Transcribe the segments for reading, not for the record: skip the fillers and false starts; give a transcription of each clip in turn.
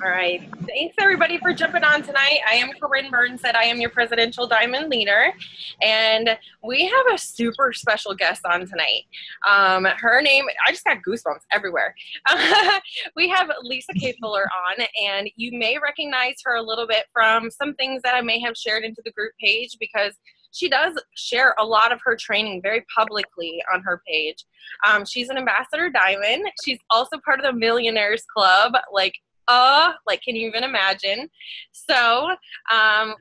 All right. Thanks, everybody, for jumping on tonight. I am Corinne Burnstead. I am your Presidential Diamond Leader. And we have a super special guest on tonight. Her name, I just got goosebumps everywhere. We have Lisa Kaye on, and you may recognize her a little bit from some things that I may have shared into the group page, because she does share a lot of her training very publicly on her page. She's an Ambassador Diamond. She's also part of the Millionaires Club. Can you even imagine? So,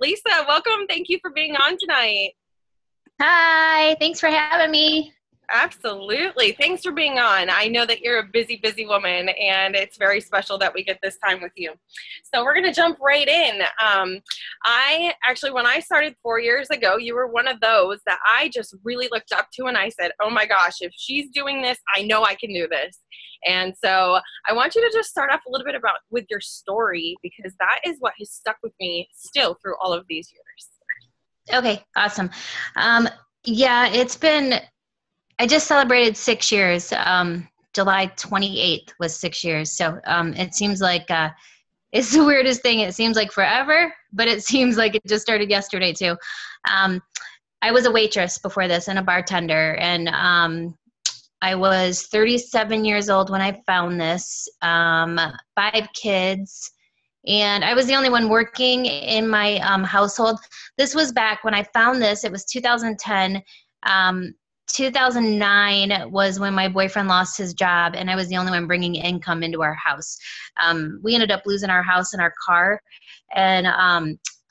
Lisa, welcome. Thank you for being on tonight. Hi, thanks for having me. Absolutely. Thanks for being on. I know that you're a busy, busy woman, and it's very special that we get this time with you. So we're going to jump right in. When I started 4 years ago, you were one of those that I just really looked up to, and I said, oh my gosh, if she's doing this, I know I can do this. And so I want you to just start off a little bit with your story, because that is what has stuck with me still through all of these years. Okay, awesome. I just celebrated 6 years. July 28th was 6 years. So it seems like it's the weirdest thing. It seems like forever, but it seems like it just started yesterday too. I was a waitress before this and a bartender, and I was 37 years old when I found this, 5 kids, and I was the only one working in my household. This was back when I found this. It was 2010. 2009 was when my boyfriend lost his job, and I was the only one bringing income into our house. We ended up losing our house and our car, and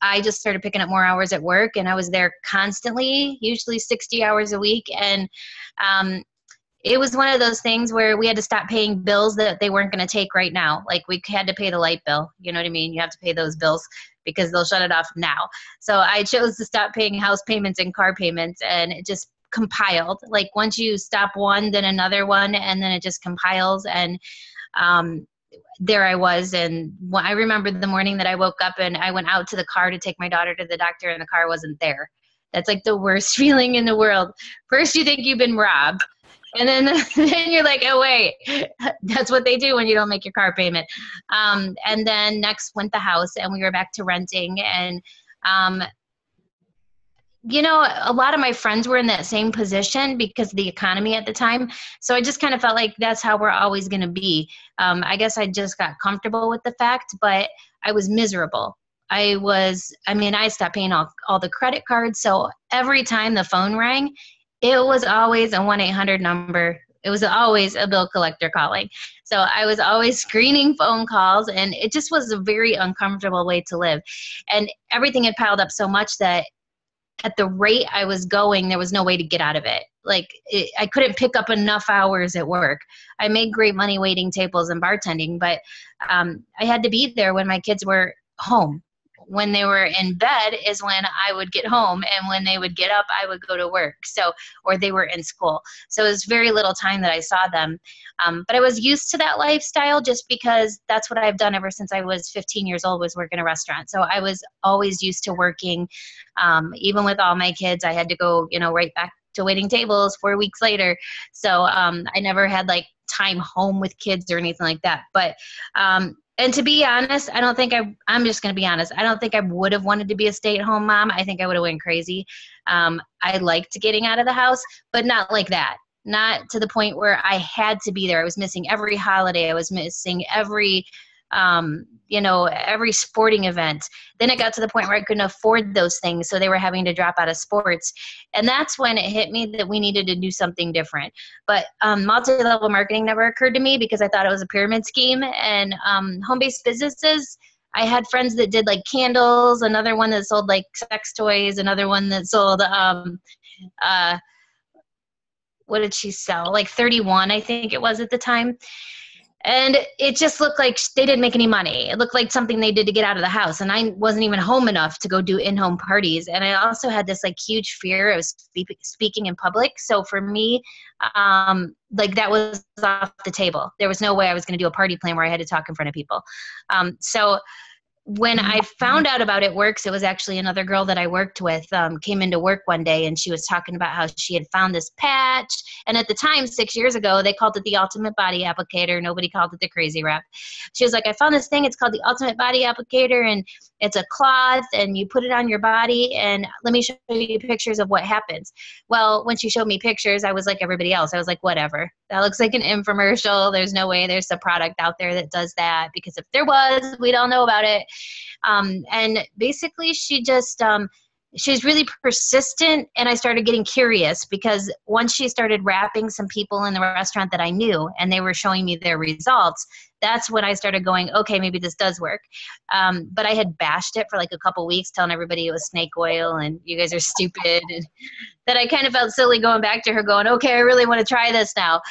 I just started picking up more hours at work, and I was there constantly, usually 60 hours a week. And it was one of those things where we had to stop paying bills that they weren't going to take right now. Like, we had to pay the light bill. You know what I mean? You have to pay those bills because they'll shut it off now. So I chose to stop paying house payments and car payments, and it just compiled. Like, once you stop one, then another one, and then it just compiles. And there I was. And I remember the morning that I woke up and I went out to the car to take my daughter to the doctor, and the car wasn't there. That's like the worst feeling in the world. First, you think you've been robbed. And then you're like, oh, wait, that's what they do when you don't make your car payment. And then next went the house, and we were back to renting. And, a lot of my friends were in that same position because of the economy at the time. So I just kind of felt like that's how we're always going to be. I guess I just got comfortable with the fact, but I was miserable. I stopped paying all the credit cards. So every time the phone rang, it was always a 1-800 number. It was always a bill collector calling. So I was always screening phone calls, and it just was a very uncomfortable way to live. And everything had piled up so much that at the rate I was going, there was no way to get out of it. I couldn't pick up enough hours at work. I made great money waiting tables and bartending, but I had to be there when my kids were home. When they were in bed is when I would get home, and when they would get up, I would go to work. Or they were in school. So it was very little time that I saw them. But I was used to that lifestyle just because that's what I've done ever since I was 15 years old, was work in a restaurant. So I was always used to working. Even with all my kids, I had to go, right back to waiting tables 4 weeks later. So I never had time home with kids or anything like that. But and to be honest, I'm just going to be honest. I don't think I would have wanted to be a stay-at-home mom. I think I would have went crazy. I liked getting out of the house, but not like that. Not to the point where I had to be there. I was missing every holiday. I was missing every sporting event. Then it got to the point where I couldn't afford those things. So they were having to drop out of sports. And that's when it hit me that we needed to do something different. But multi-level marketing never occurred to me because I thought it was a pyramid scheme. And home-based businesses, I had friends that did candles, another one that sold sex toys, another one that sold, what did she sell? 31, I think it was at the time. And it just looked like they didn't make any money. It looked like something they did to get out of the house. And I wasn't even home enough to go do in-home parties. And I also had this huge fear of speaking in public. So for me, that was off the table. There was no way I was going to do a party plan where I had to talk in front of people. So when I found out about It Works, it was actually another girl that I worked with came into work one day, and she was talking about how she had found this patch. And at the time, 6 years ago, they called it the Ultimate Body Applicator. Nobody called it the Crazy Wrap. She was like, I found this thing. It's called the Ultimate Body Applicator, and it's a cloth, and you put it on your body, and let me show you pictures of what happens. Well, when she showed me pictures, I was like everybody else. I was like, whatever. That looks like an infomercial. There's no way there's a product out there that does that, because if there was, we'd all know about it. And basically she just, she was really persistent, and I started getting curious, because once she started wrapping some people in the restaurant that I knew, and they were showing me their results, that's when I started going, okay, maybe this does work. But I had bashed it for like a couple weeks, telling everybody it was snake oil and you guys are stupid. And that I kind of felt silly going back to her going, okay, I really want to try this now.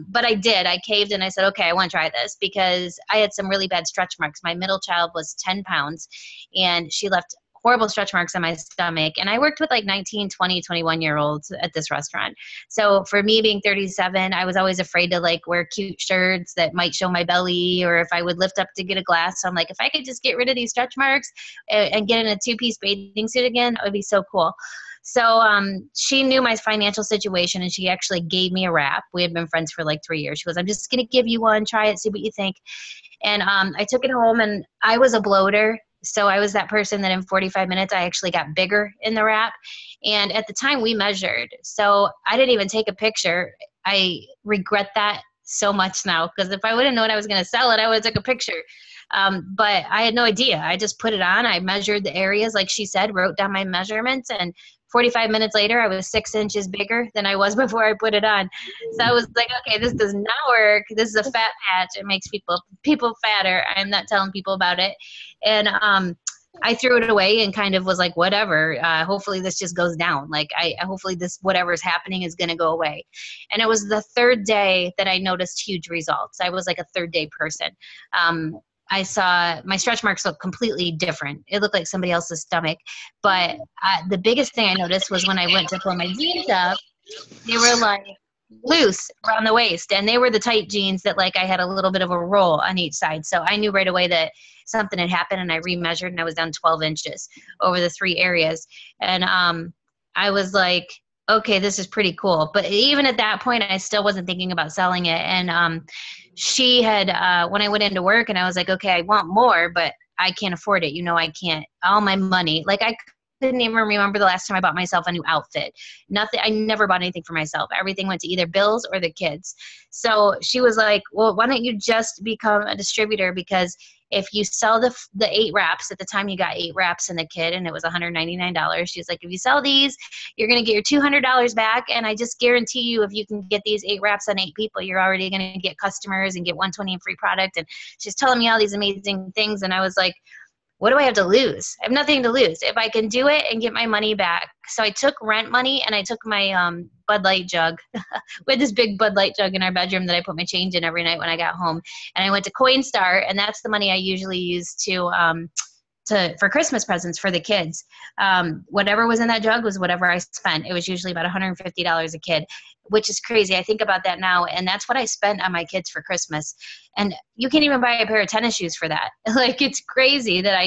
But I did. I caved and I said, okay, I want to try this, because I had some really bad stretch marks. My middle child was 10 pounds, and she left horrible stretch marks on my stomach. And I worked with like 19, 20, 21-year-olds at this restaurant. So for me being 37, I was always afraid to like wear cute shirts that might show my belly, or if I would lift up to get a glass. So I'm like, if I could just get rid of these stretch marks and get in a 2-piece bathing suit again, it would be so cool. So she knew my financial situation, and she actually gave me a wrap. We had been friends for like 3 years. She goes, I'm just going to give you one, try it, see what you think. And I took it home, and I was a bloater. So I was that person that in 45 minutes, I actually got bigger in the wrap. And at the time we measured. So I didn't even take a picture. I regret that so much now, because if I would have known I was going to sell it, I would have took a picture. But I had no idea. I just put it on. I measured the areas like she said, wrote down my measurements, and 45 minutes later, I was 6 inches bigger than I was before I put it on. So I was like, okay, this does not work. This is a fat patch. It makes people fatter. I'm not telling people about it. And I threw it away and kind of was like, whatever. Hopefully this just goes down. Like hopefully this whatever's happening is going to go away. And it was the third day that I noticed huge results. I was like a third day person. I saw my stretch marks look completely different. It looked like somebody else's stomach. But the biggest thing I noticed was when I went to pull my jeans up, they were like loose around the waist. And they were the tight jeans that like I had a little bit of a roll on each side. So I knew right away that something had happened, and I remeasured, and I was down 12 inches over the 3 areas. And I was like, okay, this is pretty cool. But even at that point, I still wasn't thinking about selling it. And she had, when I went into work and I was like, okay, I want more, but I can't afford it. You know, I can't, all my money, like I couldn't even remember the last time I bought myself a new outfit. Nothing. I never bought anything for myself. Everything went to either bills or the kids. So she was like, well, why don't you just become a distributor? Because if you sell the 8 wraps, at the time you got 8 wraps in the kit, and it was $199. She's like, if you sell these, you're going to get your $200 back. And I just guarantee you, if you can get these 8 wraps on 8 people, you're already going to get customers and get 120 in free product. And she's telling me all these amazing things. And I was like, what do I have to lose? I have nothing to lose if I can do it and get my money back. So I took rent money, and I took my Bud Light jug. We had this big Bud Light jug in our bedroom that I put my change in every night when I got home. And I went to Coinstar, and that's the money I usually use for Christmas presents for the kids. Whatever was in that jug was whatever I spent. It was usually about $150 a kid, which is crazy. I think about that now, and that's what I spent on my kids for Christmas. And you can't even buy a pair of tennis shoes for that. Like, it's crazy that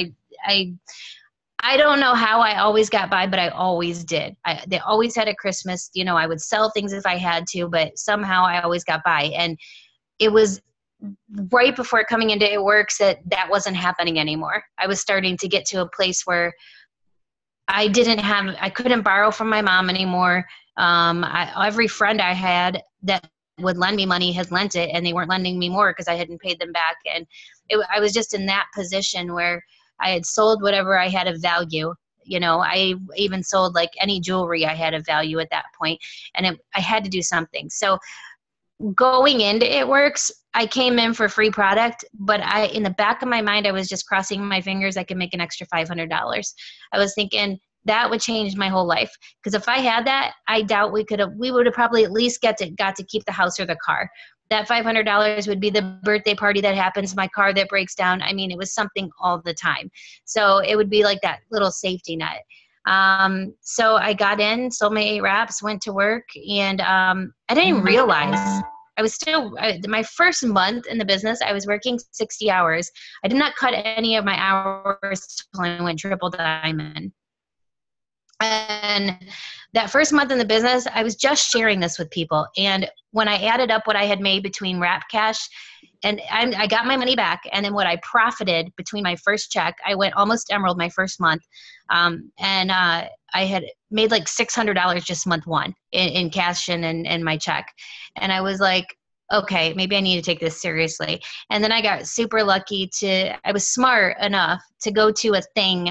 I don't know how I always got by, but I always did. They always had a Christmas, you know, I would sell things if I had to, but somehow I always got by. And it was right before coming into It Works that wasn't happening anymore. I was starting to get to a place where I couldn't borrow from my mom anymore. Every friend I had that would lend me money had lent it, and they weren't lending me more because I hadn't paid them back. And I was just in that position where I had sold whatever I had of value. You know, I even sold like any jewelry I had of value at that point, and I had to do something. So going into It Works, I came in for free product, but in the back of my mind, I was just crossing my fingers I could make an extra $500. I was thinking that would change my whole life, because if I had that, I doubt we would have probably at least got to keep the house or the car. That $500 would be the birthday party that happens, my car that breaks down. I mean, it was something all the time. So it would be like that little safety net. So I got in, sold my 8 wraps, went to work, and I didn't even realize my first month in the business, I was working 60 hours. I did not cut any of my hours until I went triple diamond. And that first month in the business, I was just sharing this with people. And when I added up what I had made between Wrap Cash, and I got my money back, and then what I profited between my first check, I went almost emerald my first month. I had made like $600 just month one in cash and my check. And I was like, okay, maybe I need to take this seriously. And then I got super lucky I was smart enough to go to a thing,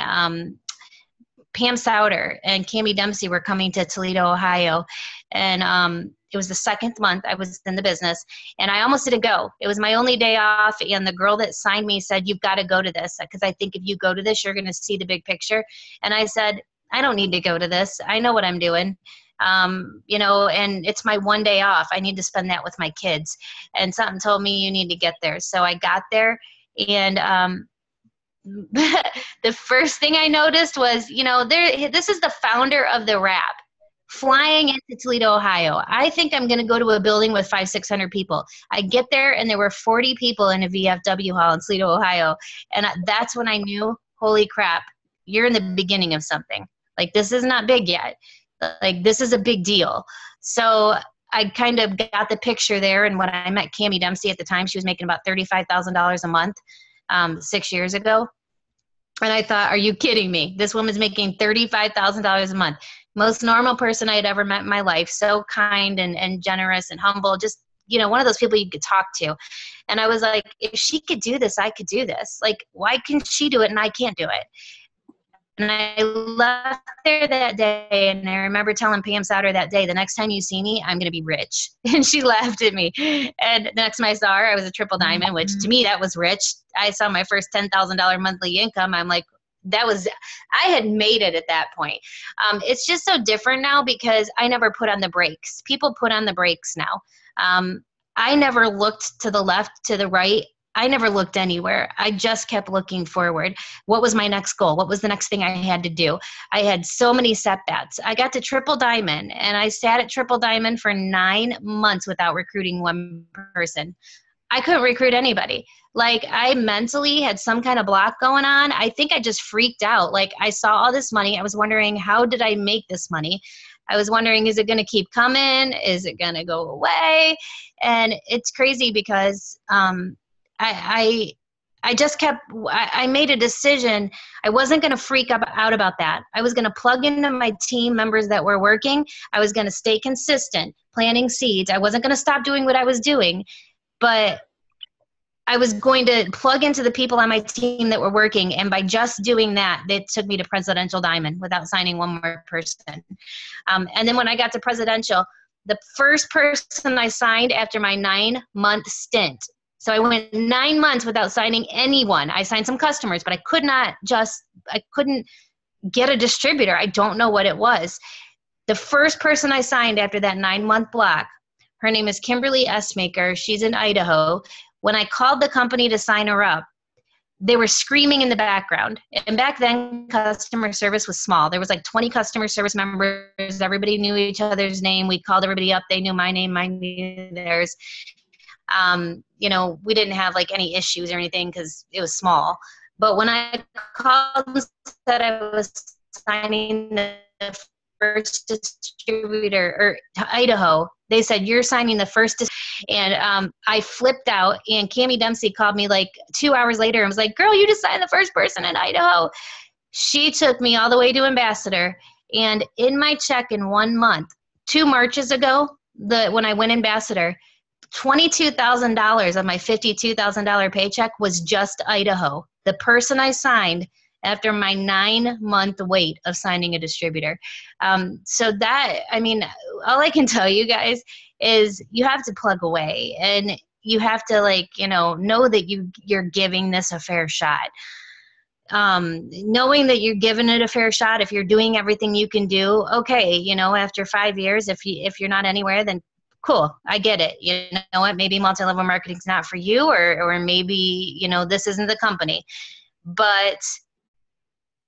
Pam Souter and Kaye Dempsey were coming to Toledo, Ohio. And it was the second month I was in the business, and I almost didn't go. It was my only day off, and the girl that signed me said, you've got to go to this, because I think if you go to this, you're going to see the big picture. And I said, I don't need to go to this. I know what I'm doing. And it's my one day off. I need to spend that with my kids. And something told me you need to get there. So I got there, and the first thing I noticed was, this is the founder of the Wrap flying into Toledo, Ohio. I think I'm going to go to a building with 500-600 people. I get there, and there were 40 people in a VFW hall in Toledo, Ohio. And that's when I knew, holy crap, you're in the beginning of something. Like, this is not big yet. Like, this is a big deal. So I kind of got the picture there. And when I met Kaye Dempsey at the time, she was making about $35,000 a month 6 years ago. And I thought, are you kidding me? This woman's making $35,000 a month. Most normal person I had ever met in my life. So kind and generous and humble. Just, one of those people you could talk to. And I was like, if she could do this, I could do this. Like, why can she do it and I can't do it? And I left there that day, and I remember telling Pam Souter that day, the next time you see me, I'm going to be rich. And she laughed at me. And the next time I saw her, I was a triple diamond, which to me, that was rich. I saw my first $10,000 monthly income. I'm like, I had made it at that point. It's just so different now because I never put on the brakes. People put on the brakes now. I never looked to the left, to the right. I never looked anywhere. I just kept looking forward. What was my next goal? What was the next thing I had to do? I had so many setbacks. I got to triple diamond, and I sat at triple diamond for 9 months without recruiting one person. I couldn't recruit anybody. Like, I mentally had some kind of block going on. I think I just freaked out. Like, I saw all this money. I was wondering, how did I make this money? I was wondering, is it going to keep coming? Is it going to go away? And it's crazy because I made a decision. I wasn't going to freak out about that. I was going to plug into my team members that were working. I was going to stay consistent, planting seeds. I wasn't going to stop doing what I was doing, but I was going to plug into the people on my team that were working. And by just doing that, it took me to Presidential Diamond without signing one more person. And then when I got to Presidential, the first person I signed after my 9-month stint. So I went 9 months without signing anyone. I signed some customers, but I couldn't get a distributor. I don't know what it was. The first person I signed after that 9-month block, her name is Kimberly Essmaker. She's in Idaho. When I called the company to sign her up, they were screaming in the background. And back then, customer service was small. There was like 20 customer service members. Everybody knew each other's name. We called everybody up. They knew my name. I knew theirs. We didn't have like any issues or anything because it was small. But when I called and said I was signing the first distributor or to Idaho, they said, you're signing the first. And I flipped out, and Kaye Dempsey called me like 2 hours later and was like, girl, you just signed the first person in Idaho. She took me all the way to ambassador. And in my check in 1 month, 2 Marches ago, when I went ambassador, $22,000 of my $52,000 paycheck was just Idaho. The person I signed after my 9-month wait of signing a distributor. So that, all I can tell you guys is you have to plug away, and you have to know that you're giving this a fair shot. Knowing that you're giving it a fair shot, if you're doing everything you can do, okay, after 5 years, if you're not anywhere, then cool, I get it. You know what? Maybe multi-level marketing is not for you, or maybe, this isn't the company. But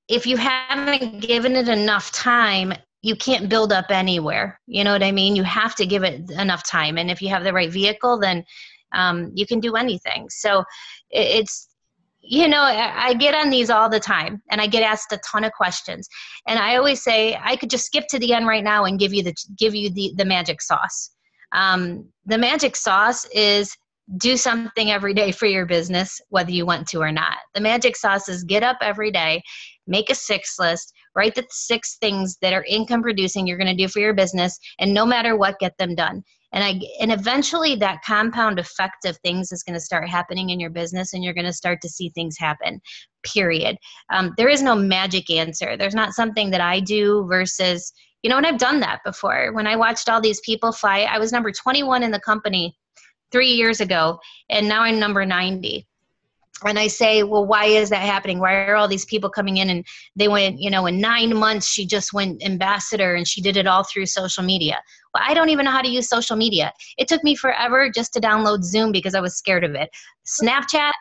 if you haven't given it enough time, you can't build up anywhere. You know what I mean? You have to give it enough time. And if you have the right vehicle, then you can do anything. So it's, I get on these all the time, and I get asked a ton of questions. And I always say I could just skip to the end right now and give you the magic sauce. The magic sauce is do something every day for your business, whether you want to or not. The magic sauce is get up every day, make a 6 list, write the 6 things that are income producing you're going to do for your business, and no matter what, get them done. And eventually that compound effect of things is going to start happening in your business, and you're going to start to see things happen, period. There is no magic answer. There's not something that I do versus, and I've done that before. When I watched all these people fly, I was number 21 in the company 3 years ago, and now I'm number 90. And I say, well, why is that happening? Why are all these people coming in? And they went, in 9 months, she just went ambassador, and she did it all through social media. Well, I don't even know how to use social media. It took me forever just to download Zoom because I was scared of it. Snapchat,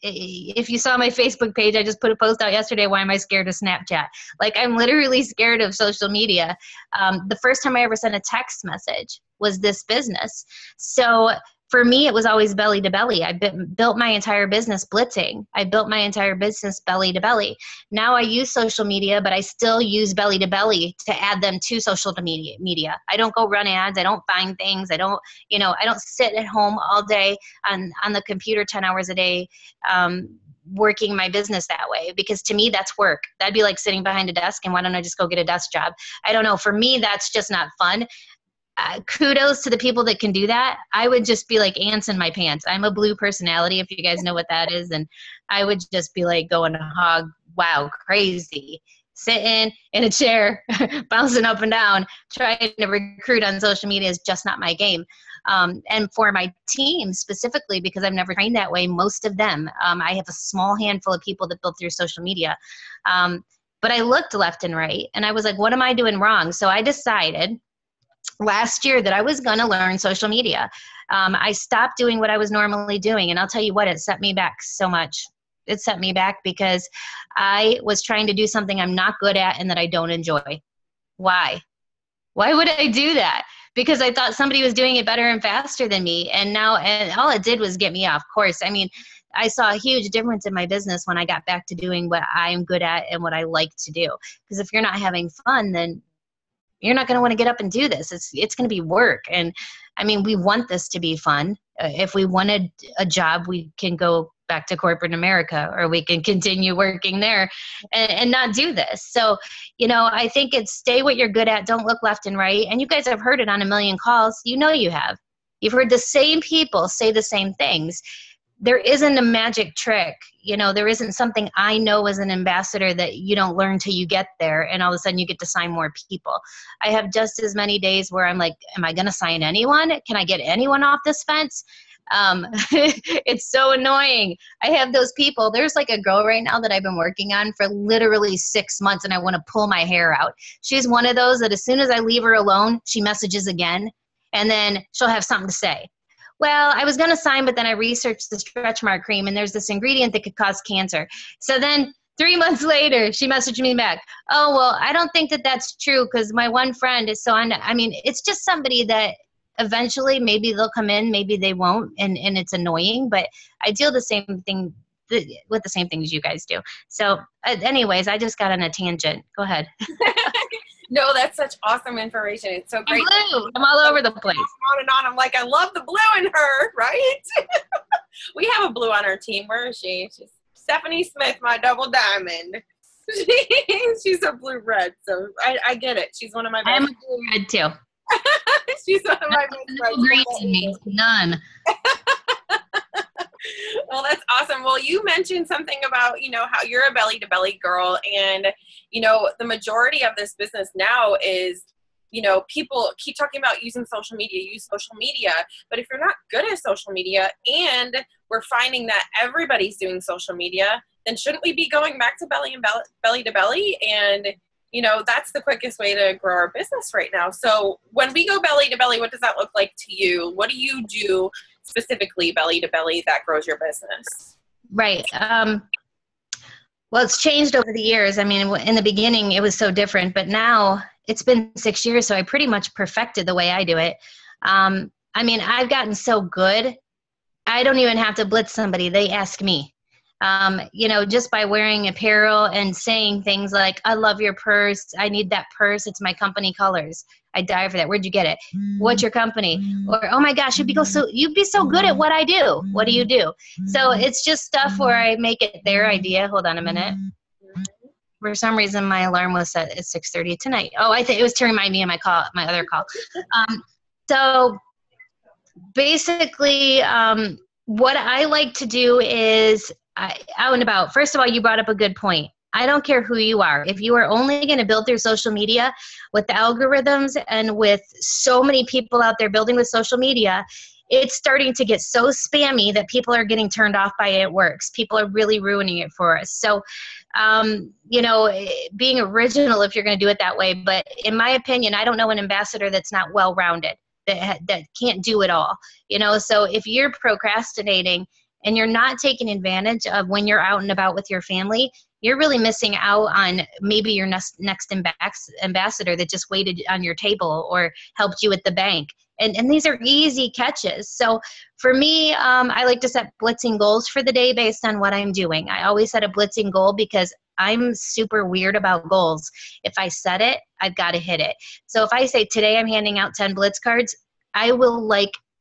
if you saw my Facebook page, I just put a post out yesterday, why am I scared of Snapchat? I'm literally scared of social media. The first time I ever sent a text message was this business. So for me, it was always belly to belly. I built my entire business blitzing. I built my entire business belly to belly. Now I use social media, but I still use belly to belly to add them to social media. I don't go run ads. I don't find things. I don't sit at home all day on the computer 10 hours a day, working my business that way, because to me that's work. That'd be like sitting behind a desk, and why don't I just go get a desk job? I don't know. For me, that's just not fun. Kudos to the people that can do that. I would just be like ants in my pants. I'm a blue personality, if you guys know what that is. And I would just be like going hog, wow, crazy. Sitting in a chair, bouncing up and down, trying to recruit on social media is just not my game. And for my team specifically, because I've never trained that way, most of them, I have a small handful of people that build through social media. But I looked left and right, and I was like, what am I doing wrong? So I decided last year that I was going to learn social media. I stopped doing what I was normally doing. And I'll tell you what, it set me back so much. It set me back because I was trying to do something I'm not good at and that I don't enjoy. Why? Why would I do that? Because I thought somebody was doing it better and faster than me. And all it did was get me off course. I mean, I saw a huge difference in my business when I got back to doing what I'm good at and what I like to do. Because if you're not having fun, then you're not going to want to get up and do this. It's going to be work. And I mean, we want this to be fun. If we wanted a job, we can go back to corporate America, or we can continue working there and not do this. So, I think it's stay what you're good at. Don't look left and right. And you guys have heard it on a million calls. You have. You've heard the same people say the same things. There isn't a magic trick. There isn't something I know as an ambassador that you don't learn till you get there, and all of a sudden you get to sign more people. I have just as many days where I'm like, am I going to sign anyone? Can I get anyone off this fence? It's so annoying. I have those people. There's like a girl right now that I've been working on for literally 6 months, and I want to pull my hair out. She's one of those that as soon as I leave her alone, she messages again, and then she'll have something to say. Well, I was going to sign, but then I researched the stretch mark cream, and there's this ingredient that could cause cancer. So then 3 months later, she messaged me back. Oh, well, I don't think that that's true because my one friend is so I mean, it's just somebody that eventually maybe they'll come in, maybe they won't, and it's annoying. But I deal the same thing with the same things you guys do. So anyways, I just got on a tangent. Go ahead. No, that's such awesome information. It's so great. I'm all over the place. On and on. I'm like, I love the blue in her, right? We have a blue on our team. Where is she? She's Stephanie Smith, my double diamond. She's a blue-red, so I get it. She's one of my best. I'm a blue-red, too. She's one of my best friends. Green to me. None. Well, that's awesome. Well, you mentioned something about, how you're a belly-to-belly girl, and, the majority of this business now is, people keep talking about using social media, use social media, but if you're not good at social media and we're finding that everybody's doing social media, then shouldn't we be going back to belly to belly? And, that's the quickest way to grow our business right now. So when we go belly to belly, what does that look like to you? What do you do specifically belly to belly that grows your business? Right. Well, it's changed over the years. I mean, in the beginning, it was so different, but now it's been 6 years, so I pretty much perfected the way I do it. I mean, I've gotten so good, I don't even have to blitz somebody. They ask me. You know, just by wearing apparel and saying things like, I love your purse. I need that purse. It's my company colors. I die for that. Where'd you get it? What's your company? Or, oh my gosh, you'd be so good at what I do. What do you do? So it's just stuff where I make it their idea. Hold on a minute. For some reason, my alarm was set at 6:30 tonight. Oh, I think it was to remind me of my other call. So basically, what I like to do is out and about. First of all, you brought up a good point. I don't care who you are. If you are only going to build through social media with the algorithms and with so many people out there building with social media, it's starting to get so spammy that people are getting turned off by it works. People are really ruining it for us. So, you know, being original if you're going to do it that way. But in my opinion, I don't know an ambassador that's not well-rounded, that can't do it all. You know, so if you're procrastinating and you're not taking advantage of when you're out and about with your family, you're really missing out on maybe your next ambassador that just waited on your table or helped you at the bank. And these are easy catches. So for me, I like to set blitzing goals for the day based on what I'm doing. I always set a blitzing goal because I'm super weird about goals. If I set it, I've got to hit it. So if I say today I'm handing out 10 blitz cards,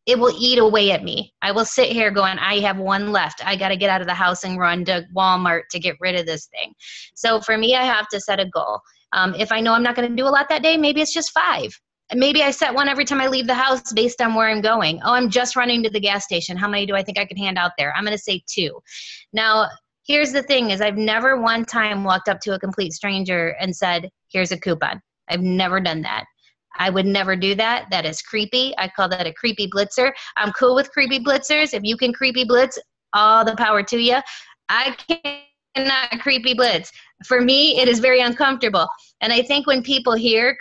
it will eat away at me. I will sit here going, I have one left. I got to get out of the house and run to Walmart to get rid of this thing. So for me, I have to set a goal. If I know I'm not going to do a lot that day, maybe it's just 5. Maybe I set one every time I leave the house based on where I'm going. Oh, I'm just running to the gas station. How many do I think I can hand out there? I'm going to say 2. Now, here's the thing is I've never one time walked up to a complete stranger and said, here's a coupon. I've never done that. I would never do that. That is creepy. I call that a creepy blitzer. I'm cool with creepy blitzers. If you can creepy blitz, all the power to you. I cannot creepy blitz. For me, it is very uncomfortable. And I think when people hear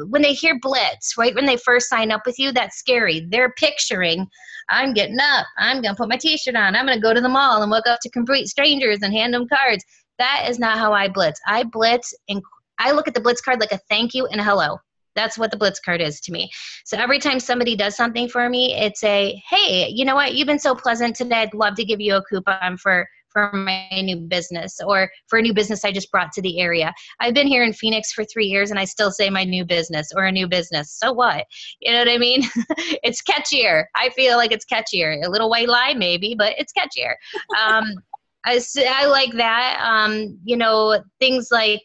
when they hear blitz, right, when they first sign up with you, that's scary. They're picturing, I'm getting up. I'm going to put my t-shirt on. I'm going to go to the mall and walk up to complete strangers and hand them cards. That is not how I blitz. I blitz and I look at the blitz card like a thank you and a hello. That's what the blitz card is to me. So every time somebody does something for me, it's a, hey, you know what? You've been so pleasant today. I'd love to give you a coupon for my new business or for a new business I just brought to the area. I've been here in Phoenix for 3 years and I still say my new business or a new business. So what? You know what I mean? It's catchier. I feel like it's catchier. A little white lie maybe, but it's catchier. I like that. You know, things like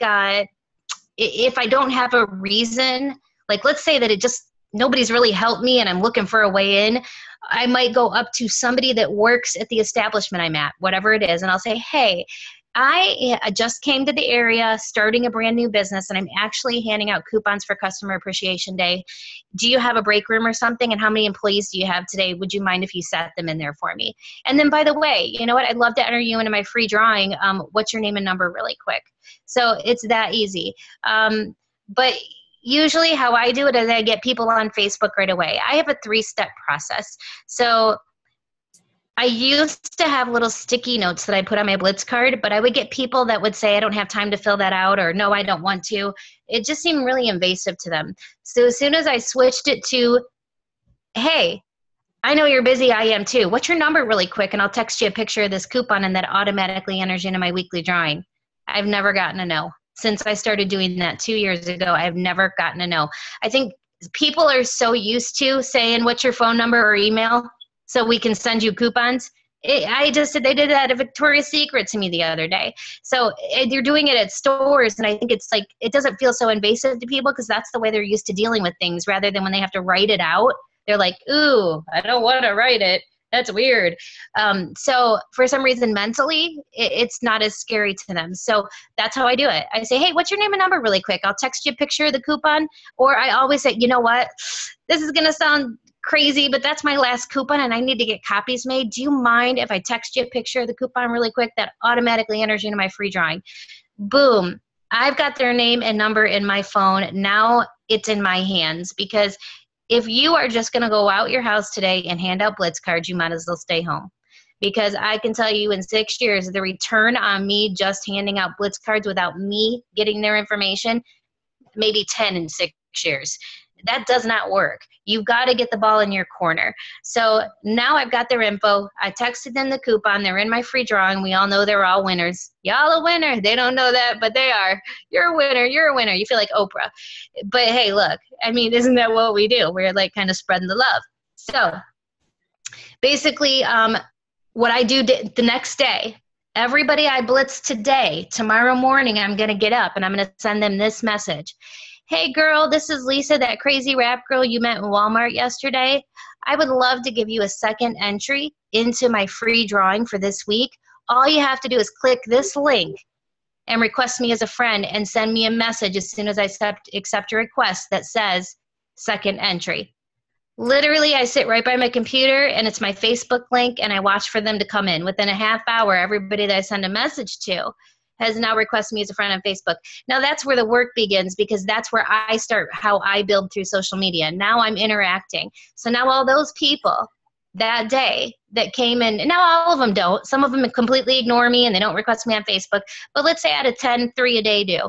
if I don't have a reason, like let's say that nobody's really helped me and I'm looking for a way in, I might go up to somebody that works at the establishment I'm at, whatever it is, and I'll say, hey, I just came to the area starting a brand new business and I'm actually handing out coupons for Customer Appreciation Day. Do you have a break room or something? And how many employees do you have today? Would you mind if you set them in there for me? And then, by the way, you know what? I'd love to enter you into my free drawing. What's your name and number really quick? So it's that easy. But usually how I do it is I get people on Facebook right away. I have a 3-step process. So I used to have little sticky notes that I put on my blitz card, but I would get people that would say, I don't have time to fill that out, or no, I don't want to. It just seemed really invasive to them. So as soon as I switched it to, hey, I know you're busy, I am too. What's your number really quick? And I'll text you a picture of this coupon and that automatically enters you into my weekly drawing. I've never gotten a no. Since I started doing that 2 years ago, I've never gotten a no. I think people are so used to saying, what's your phone number or email so we can send you coupons. They did that at Victoria's Secret to me the other day. So they're doing it at stores, and I think it's like, it doesn't feel so invasive to people because that's the way they're used to dealing with things, rather than when they have to write it out. They're like, ooh, I don't want to write it. That's weird. So for some reason, mentally, it's not as scary to them. So that's how I do it. I say, hey, what's your name and number really quick? I'll text you a picture of the coupon. Or I always say, you know what? This is going to sound crazy, but that's my last coupon and I need to get copies made. Do you mind if I text you a picture of the coupon really quick? That automatically enters you into my free drawing. Boom. I've got their name and number in my phone. Now it's in my hands, because if you are just going to go out your house today and hand out blitz cards, you might as well stay home, because I can tell you in 6 years, the return on me just handing out Blitz cards without me getting their information, maybe 10 in 6 years. That does not work. You've got to get the ball in your corner. So now I've got their info. I texted them the coupon. They're in my free drawing. We all know they're all winners. Y'all a winner. They don't know that, but they are. You're a winner. You're a winner. You feel like Oprah. But hey, look, I mean, isn't that what we do? We're like kind of spreading the love. So basically, what I do the next day, everybody I blitz today, tomorrow morning, I'm going to get up and I'm going to send them this message. Hey girl, this is Lisa, that crazy rap girl you met in Walmart yesterday. I would love to give you a second entry into my free drawing for this week. All you have to do is click this link and request me as a friend and send me a message as soon as I accept your request that says second entry. Literally, I sit right by my computer and it's my Facebook link and I watch for them to come in. Within a half hour, everybody that I send a message to has now requested me as a friend on Facebook. Now that's where the work begins, because that's where I start how I build through social media. Now I'm interacting. So now all those people that day that came in, now all of them don't. Some of them completely ignore me and they don't request me on Facebook. But let's say out of 10, 3 a day do.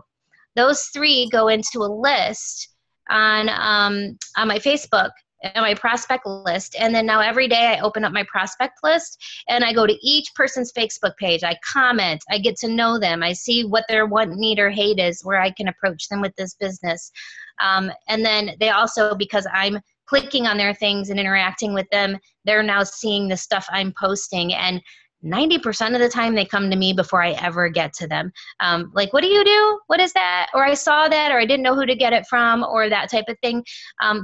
Those 3 go into a list on my Facebook and my prospect list. And then now every day I open up my prospect list and I go to each person's Facebook page. I comment, I get to know them. I see what their want, need, or hate is, where I can approach them with this business. And then they also, because I'm clicking on their things and interacting with them, they're now seeing the stuff I'm posting. And 90% of the time they come to me before I ever get to them. Like, what do you do? What is that? Or I saw that, or I didn't know who to get it from, or that type of thing.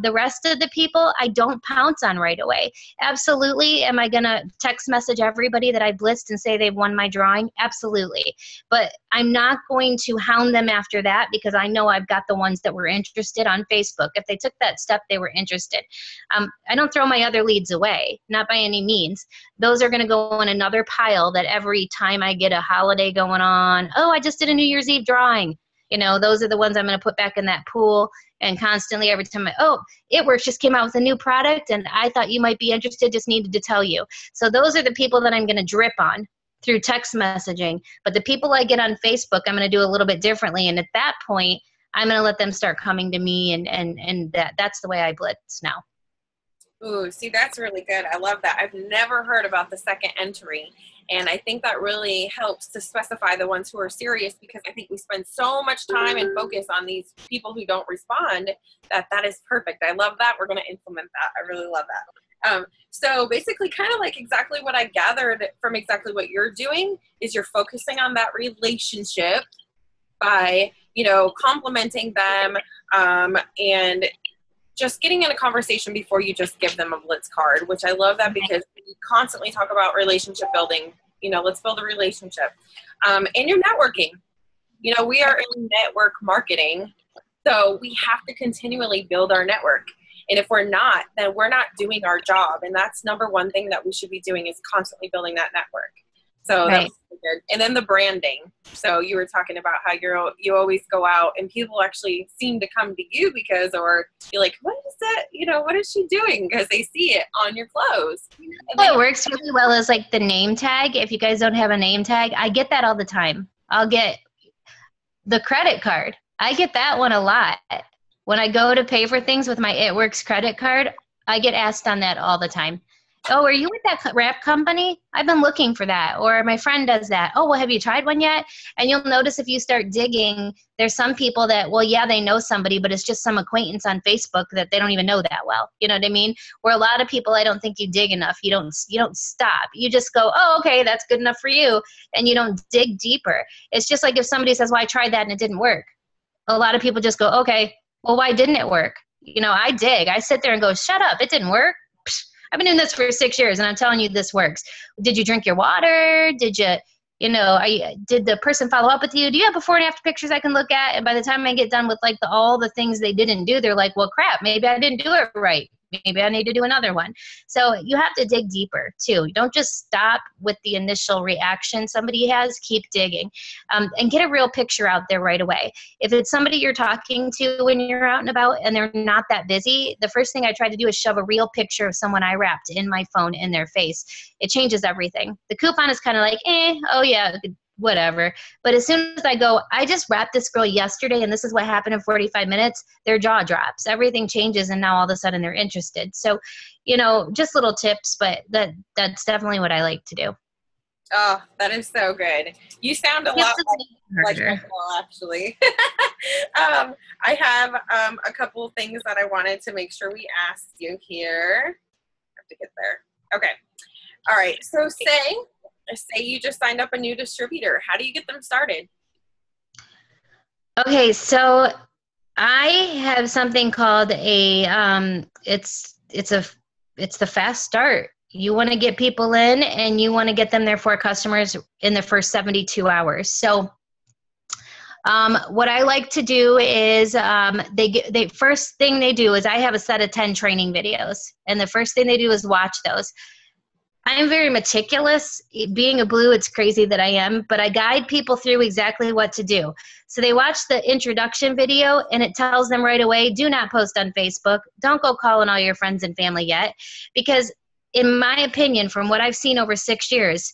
The rest of the people, I don't pounce on right away. Absolutely. Am I going to text message everybody that I blitzed and say they've won my drawing? Absolutely. But I'm not going to hound them after that, because I know I've got the ones that were interested on Facebook. If they took that step, they were interested. I don't throw my other leads away, not by any means. Those are going to go in another pile that every time I get a holiday going on, oh, I just did a New Year's Eve drawing. You know, those are the ones I'm going to put back in that pool. And constantly every time It Works just came out with a new product and I thought you might be interested, just needed to tell you. So those are the people that I'm going to drip on through text messaging. But the people I get on Facebook, I'm going to do a little bit differently. And at that point, I'm going to let them start coming to me, and that's the way I blitz now. Ooh, see, that's really good. I love that. I've never heard about the second entry. And I think that really helps to specify the ones who are serious, because I think we spend so much time and focus on these people who don't respond that is perfect. I love that. We're going to implement that. I really love that. So basically, kind of like exactly what I gathered from exactly what you're doing is you're focusing on that relationship by, complimenting them and just getting in a conversation before you just give them a blitz card, which I love that, because we constantly talk about relationship building. Let's build a relationship. And you're networking. We are in network marketing, so we have to continually build our network. And if we're not, then we're not doing our job. And that's number one thing that we should be doing, is constantly building that network. So right. That's good. And then the branding. So you were talking about how you always go out and people actually seem to come to you or you're like, what is that? What is she doing? Because they see it on your clothes. What works really well is like the name tag. If you guys don't have a name tag, I get that all the time. I'll get the credit card. I get that one a lot. When I go to pay for things with my It Works credit card, I get asked on that all the time. Oh, are you with that wrap company? I've been looking for that. Or my friend does that. Oh, well, have you tried one yet? And you'll notice if you start digging, there's some people that, well, yeah, they know somebody, but it's just some acquaintance on Facebook that they don't even know that well. You know what I mean? Where a lot of people, I don't think you dig enough. You don't stop. You just go, oh, okay, that's good enough for you. And you don't dig deeper. It's just like if somebody says, well, I tried that and it didn't work. A lot of people just go, okay, well, why didn't it work? I dig. I sit there and go, shut up. It didn't work. Psh, I've been doing this for 6 years and I'm telling you this works. Did you drink your water? Did did the person follow up with you? Do you have before and after pictures I can look at? And by the time I get done with all the things they didn't do, they're like, well, crap, maybe I didn't do it right. Maybe I need to do another one. So you have to dig deeper too. Don't just stop with the initial reaction somebody has. Keep digging, and get a real picture out there right away. If it's somebody you're talking to when you're out and about and they're not that busy, the first thing I try to do is shove a real picture of someone I wrapped in my phone in their face. It changes everything. The coupon is kind of like, oh yeah, whatever. But as soon as I go, I just wrapped this girl yesterday and this is what happened in 45 minutes, their jaw drops. Everything changes and now all of a sudden they're interested. So, just little tips, but that's definitely what I like to do. Oh, that is so good. You sound a lot like Michael, actually. I have a couple of things that I wanted to make sure we ask you here. I have to get there. Okay. All right. So say you just signed up a new distributor. How do you get them started? Okay, so I have something called it's the fast start. You want to get people in and you want to get them there for customers in the first 72 hours. So what I like to do is they first thing they do is I have a set of 10 training videos, and the first thing they do is watch those. I'm very meticulous. Being a blue, it's crazy that I am, but I guide people through exactly what to do. So they watch the introduction video and it tells them right away, do not post on Facebook. Don't go calling all your friends and family yet. Because in my opinion, from what I've seen over 6 years,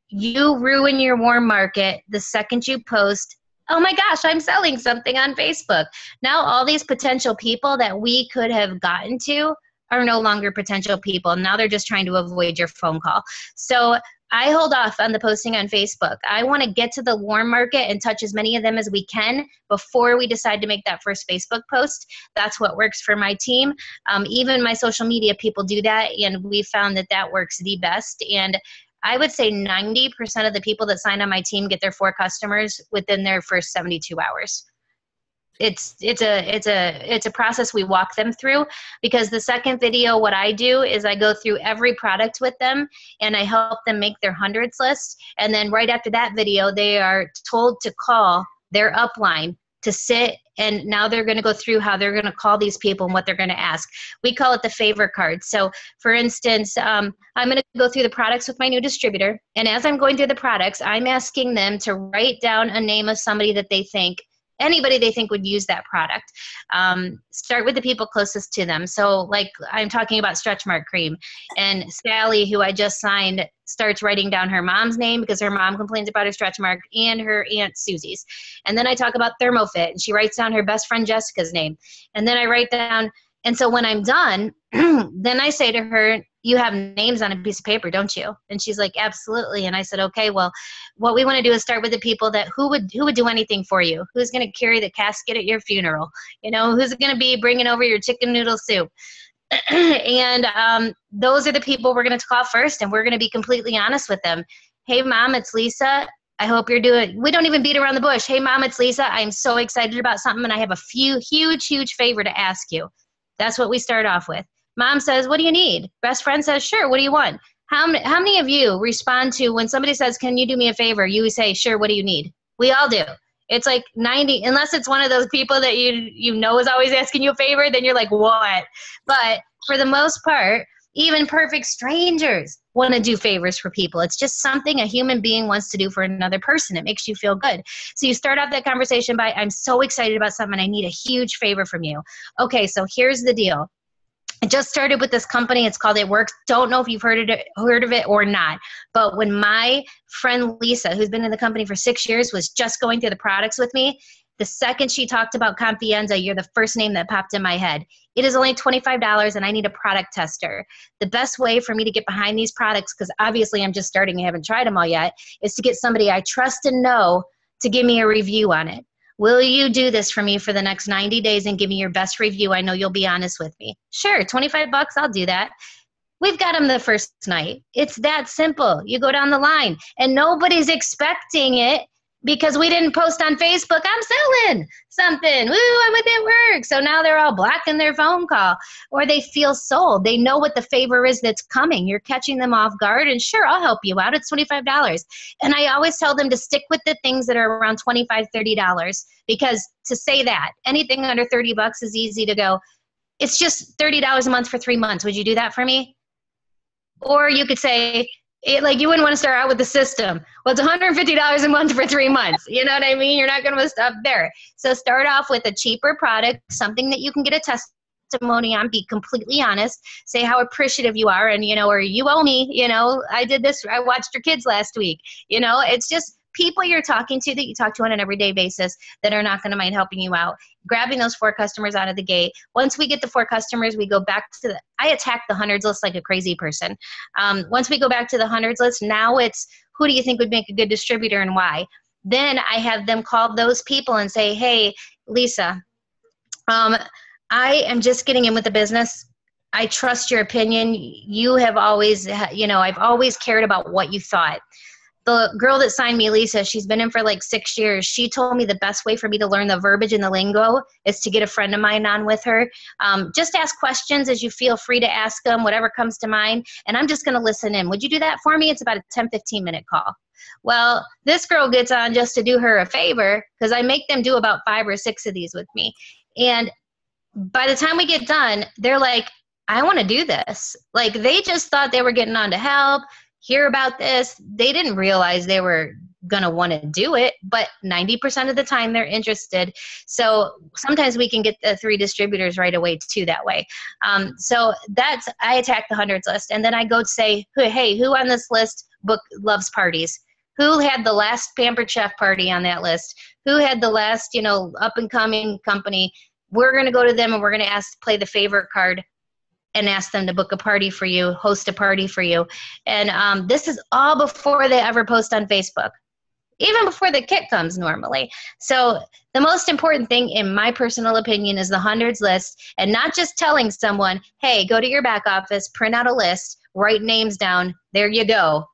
you ruin your warm market the second you post, oh my gosh, I'm selling something on Facebook. Now all these potential people that we could have gotten to are no longer potential people. Now they're just trying to avoid your phone call. So I hold off on the posting on Facebook. I want to get to the warm market and touch as many of them as we can before we decide to make that first Facebook post. That's what works for my team. Even my social media people do that, and we found that works the best. And I would say 90% of the people that sign on my team get their 4 customers within their first 72 hours. It's a process we walk them through, because the second video, what I do is I go through every product with them and I help them make their hundreds list. And then right after that video, they are told to call their upline to sit, and now they're going to go through how they're going to call these people and what they're going to ask. We call it the favor card. So for instance, I'm going to go through the products with my new distributor, and as I'm going through the products, I'm asking them to write down a name of somebody that they think, anybody they think would use that product. Start with the people closest to them. So like I'm talking about stretch mark cream, and Sally, who I just signed, starts writing down her mom's name because her mom complains about her stretch mark, and her aunt Susie's. And then I talk about ThermoFit, and she writes down her best friend Jessica's name. And then I write down, and so when I'm done, then I say to her, you have names on a piece of paper, don't you? And she's like, absolutely. And I said, okay, well, what we want to do is start with the people that who would do anything for you? Who's going to carry the casket at your funeral? Who's going to be bringing over your chicken noodle soup? And those are the people we're going to call first, and we're going to be completely honest with them. Hey, Mom, it's Lisa. I hope you're doing, we don't even beat around the bush. Hey, Mom, it's Lisa. I'm so excited about something, and I have a huge favor to ask you. That's what we start off with. Mom says, what do you need? Best friend says, sure, what do you want? How many of you respond to when somebody says, can you do me a favor? You say, sure, what do you need? We all do. It's like 90, unless it's one of those people that you know is always asking you a favor, then you're like, what? But for the most part, even perfect strangers want to do favors for people. It's just something a human being wants to do for another person. It makes you feel good. So you start off that conversation by, I'm so excited about something. I need a huge favor from you. Okay, so here's the deal. I just started with this company. It's called It Works. Don't know if you've heard of it or not. But when my friend Lisa, who's been in the company for 6 years, was just going through the products with me, the second she talked about Confianza, you're the first name that popped in my head. It is only $25 and I need a product tester. The best way for me to get behind these products, because obviously I'm just starting, I haven't tried them all yet, is to get somebody I trust and know to give me a review on it. Will you do this for me for the next 90 days and give me your best review? I know you'll be honest with me. Sure, 25 bucks, I'll do that. We've got them the first night. It's that simple. You go down the line and nobody's expecting it because we didn't post on Facebook, I'm selling something. Woo, I'm with It Works. So now they're all blocking their phone call, or they feel sold. They know what the favor is that's coming. You're catching them off guard, and sure, I'll help you out. It's $25. And I always tell them to stick with the things that are around $25, $30, because to say that anything under 30 bucks is easy to go, it's just $30 a month for 3 months. Would you do that for me? Or you could say, like, you wouldn't want to start out with the system. Well, it's $150 a month for 3 months. You know what I mean? You're not going to stop there. So start off with a cheaper product, something that you can get a testimony on, be completely honest, say how appreciative you are, and, or you owe me, I did this, I watched your kids last week. It's just people you're talking to that you talk to on an everyday basis that are not going to mind helping you out, grabbing those 4 customers out of the gate. Once we get the 4 customers, we go back to I attack the hundreds list like a crazy person. Once we go back to the hundreds list, now it's, who do you think would make a good distributor and why? Then I have them call those people and say, hey, Lisa, I am just getting in with the business. I trust your opinion. You have always, I've always cared about what you thought. The girl that signed me, Lisa, she's been in for like 6 years. She told me the best way for me to learn the verbiage and the lingo is to get a friend of mine on with her. Just ask questions as you feel free to ask them, whatever comes to mind. And I'm just going to listen in. Would you do that for me? It's about a 10, 15-minute call. Well, this girl gets on just to do her a favor because I make them do about 5 or 6 of these with me. And by the time we get done, they're like, I want to do this. Like, they just thought they were getting on to help, hear about this. They didn't realize they were going to want to do it, but 90% of the time they're interested. So sometimes we can get the 3 distributors right away too that way. So I attack the hundreds list. And then I go say, hey, who on this list loves parties? Who had the last Pampered Chef party on that list? Who had the last, up and coming company? We're going to go to them and we're going to play the favorite card and ask them to book a party for you, host a party for you. And this is all before they ever post on Facebook, even before the kit comes normally. So the most important thing, in my personal opinion, is the hundreds list, and not just telling someone, hey, go to your back office, print out a list, write names down, there you go.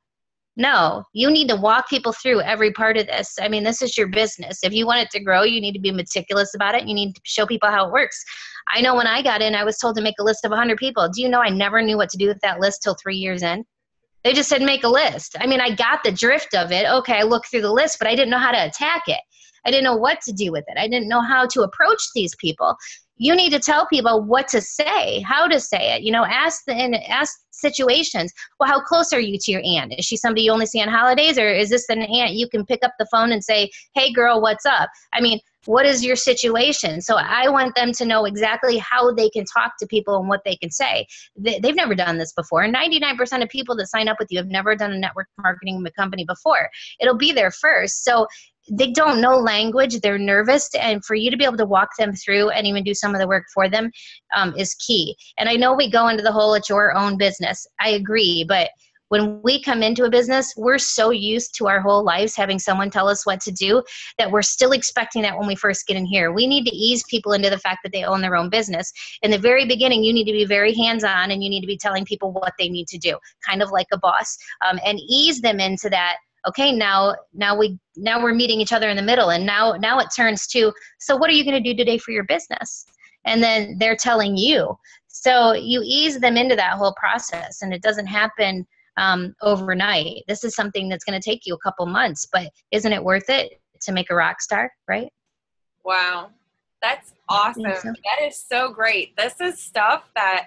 No, you need to walk people through every part of this. I mean, this is your business. If you want it to grow, you need to be meticulous about it. You need to show people how it works. I know when I got in, I was told to make a list of 100 people. Do you know I never knew what to do with that list till 3 years in? They just said, make a list. I mean, I got the drift of it. Okay, I looked through the list, but I didn't know how to attack it. I didn't know what to do with it. I didn't know how to approach these people. You need to tell people what to say, how to say it. Ask situations. Well, how close are you to your aunt? Is she somebody you only see on holidays, or is this an aunt you can pick up the phone and say, hey, girl, what's up? I mean, what is your situation? So I want them to know exactly how they can talk to people and what they can say. They've never done this before. 99% of people that sign up with you have never done a network marketing company before. It'll be there first. So they don't know language, they're nervous, and for you to be able to walk them through and even do some of the work for them is key. And I know we go into the whole, it's your own business. I agree, but when we come into a business, we're so used to our whole lives having someone tell us what to do that we're still expecting that when we first get in here. We need to ease people into the fact that they own their own business. In the very beginning, you need to be very hands-on, and you need to be telling people what they need to do, kind of like a boss, and ease them into that. Okay, now we're meeting each other in the middle, and now it turns to, so what are you going to do today for your business? And then they're telling you. So you ease them into that whole process, and it doesn't happen overnight. This is something that's going to take you a couple months, but isn't it worth it to make a rock star, right? Wow, that's awesome. So. That is so great. This is stuff that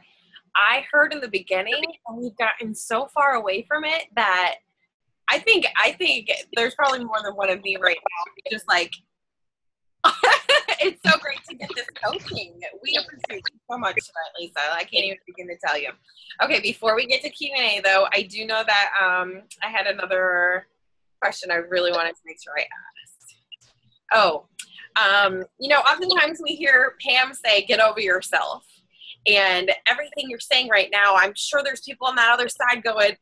I heard in the beginning, and we've gotten so far away from it that I think there's probably more than one of me right now. Just like, it's so great to get this coaching. We appreciate you so much for that, Lisa. I can't even begin to tell you. Okay, before we get to Q&A, though, I do know that I had another question I really wanted to make sure I asked. Oftentimes we hear Pam say, get over yourself. And everything you're saying right now, I'm sure there's people on that other side going,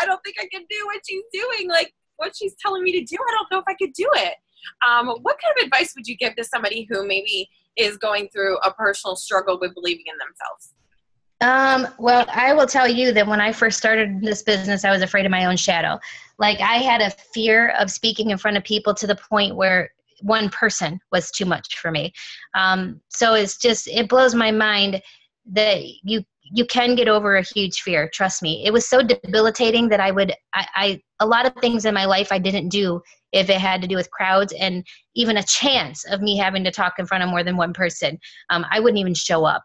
I don't think I can do what she's doing. Like, what she's telling me to do, I don't know if I could do it. What kind of advice would you give to somebody who maybe is going through a personal struggle with believing in themselves? Well, I will tell you that when I first started this business, I was afraid of my own shadow. Like, I had a fear of speaking in front of people to the point where one person was too much for me. So it blows my mind that you can get over a huge fear. Trust me. It was so debilitating that a lot of things in my life I didn't do if it had to do with crowds and even a chance of me having to talk in front of more than one person. I wouldn't even show up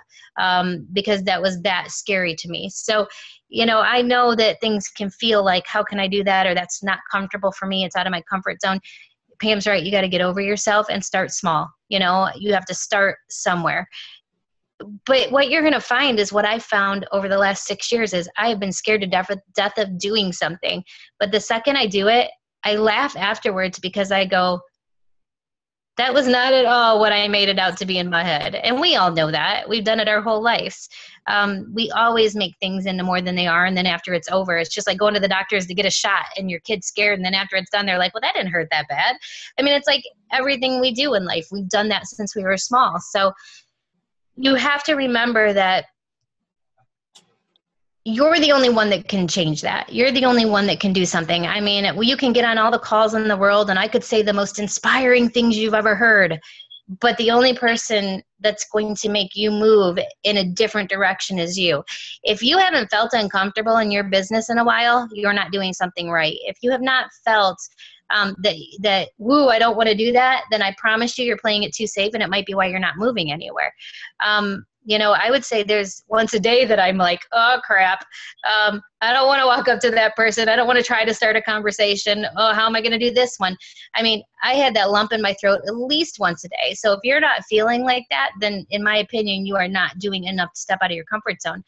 because that was that scary to me. So, you know, I know that things can feel like, how can I do that? Or that's not comfortable for me. It's out of my comfort zone. Pam's right. You got to get over yourself and start small. You know, you have to start somewhere. But what you're going to find is what I found over the last 6 years is I have been scared to death of doing something. But the second I do it, I laugh afterwards because I go, that was not at all what I made it out to be in my head. And we all know that. We've done it our whole lives. We always make things into more than they are. And then after it's over, it's just like going to the doctors to get a shot and your kid's scared. And then after it's done, they're like, well, that didn't hurt that bad. I mean, it's like everything we do in life. We've done that since we were small. So you have to remember that you're the only one that can change that. You're the only one that can do something. I mean, you can get on all the calls in the world and I could say the most inspiring things you've ever heard, but the only person that's going to make you move in a different direction is you. If you haven't felt uncomfortable in your business in a while, you're not doing something right. If you have not felt that, woo, I don't want to do that, then I promise you're playing it too safe, and it might be why you're not moving anywhere. You know, I would say there's once a day that I'm like, oh, crap. I don't want to walk up to that person. I don't want to try to start a conversation. Oh, how am I going to do this one? I mean, I had that lump in my throat at least once a day. So if you're not feeling like that, then in my opinion, you are not doing enough to step out of your comfort zone.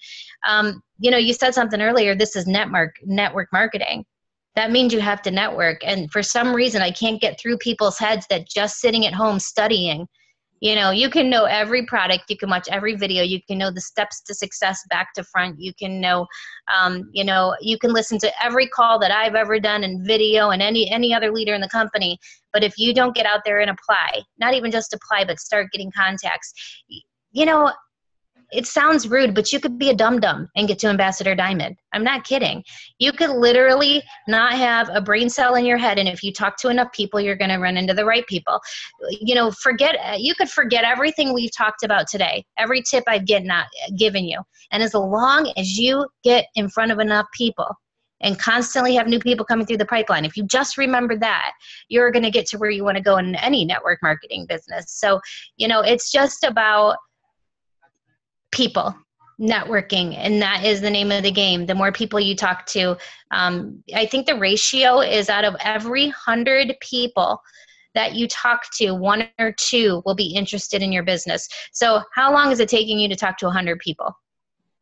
You know, you said something earlier, this is network marketing. That means you have to network. And for some reason, I can't get through people's heads that just sitting at home studying, you know, you can know every product, you can watch every video, you can know the steps to success back to front, you can know, you can listen to every call that I've ever done in video and any other leader in the company. But if you don't get out there and apply, not even just apply, but start getting contacts, you know, it sounds rude, but you could be a dum-dum and get to Ambassador Diamond. I'm not kidding. You could literally not have a brain cell in your head, and if you talk to enough people, you're going to run into the right people. You know, you could forget everything we've talked about today, every tip I've given you. And as long as you get in front of enough people and constantly have new people coming through the pipeline, if you just remember that, you're going to get to where you want to go in any network marketing business. So, you know, it's just about people networking, and that is the name of the game. The more people you talk to, I think the ratio is out of every 100 people that you talk to, 1 or 2 will be interested in your business. So how long is it taking you to talk to 100 people?